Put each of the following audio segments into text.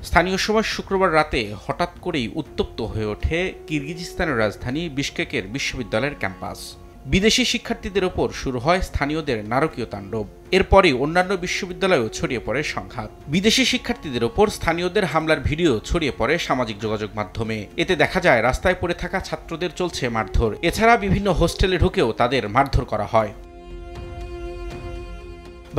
স্থানীয় সময় শুক্রবার রাতে হঠাৎ করেই উত্তপ্ত হয়ে ওঠে কিরগিজস্তানের রাজধানী বিশকেকের বিশ্ববিদ্যালয়ের ক্যাম্পাস। বিদেশি শিক্ষার্থীদের ওপর শুরু হয় স্থানীয়দের নারকীয় তাণ্ডব। এরপরই অন্যান্য বিশ্ববিদ্যালয়েও ছড়িয়ে পড়ে সংঘাত। বিদেশি শিক্ষার্থীদের ওপর স্থানীয়দের হামলার ভিডিও ছড়িয়ে পড়ে সামাজিক যোগাযোগ মাধ্যমে। এতে দেখা যায় রাস্তায় পড়ে থাকা ছাত্রদের চলছে মারধর। এছাড়া বিভিন্ন হোস্টেলে ঢুকেও তাদের মারধর করা হয়।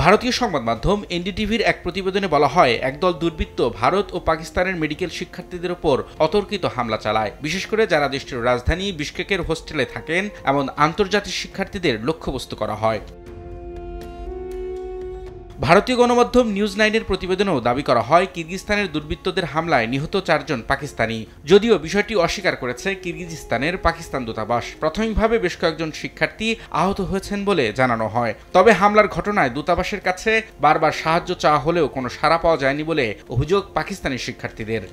ভারতীয় সংবাদ মাধ্যম এনডিটিভির এক প্রতিবেদনে বলা হয়, একদল দুর্বৃত্ত ভারত ও পাকিস্তানের মেডিকেল শিক্ষার্থীদের ওপর অতর্কিত হামলা চালায়, বিশেষ করে যারা দেশটির রাজধানী বিশকেকের হোস্টেলে থাকেন এমন আন্তর্জাতিক শিক্ষার্থীদের লক্ষ্যবস্তু করা হয়। ভারতীয় গণমাধ্যম নিউজ 9-এর প্রতিবেদনেও দাবি করা হয়, কিরগিজস্তানের দুর্বৃত্তদের হামলায় নিহত 4 জন পাকিস্তানি। যদিও বিষয়টি অস্বীকার করেছে কিরগিজস্তানের পাকিস্তান দূতাবাস। প্রাথমিকভাবে বেশ কয়েকজন শিক্ষার্থী আহত হয়েছেন বলে জানানো হয়। তবে হামলার ঘটনায় দূতাবাসের কাছে বারবার সাহায্য চাওয়া হলেও কোনো সাড়া পাওয়া যায়নি বলে অভিযোগ পাকিস্তানি শিক্ষার্থীদের।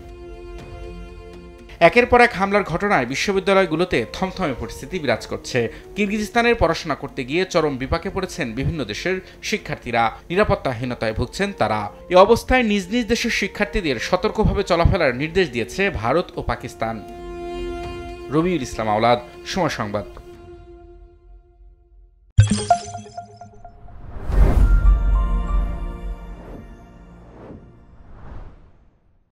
একের পর এক হামলার ঘটনায় বিশ্ববিদ্যালয়গুলোতে থমথমে পরিস্থিতি বিরাজ করছে। কিরগিজস্তানের পড়াশোনা করতে গিয়ে চরম বিপাকে পড়েছেন বিভিন্ন দেশের শিক্ষার্থীরা। নিরাপত্তাহীনতায় ভুগছেন তারা। এ অবস্থায় নিজ নিজ দেশের শিক্ষার্থীদের সতর্কভাবে চলাফেরার নির্দেশ দিয়েছে ভারত ও পাকিস্তান। রবিউল ইসলাম আওলাদ, সময় সংবাদ।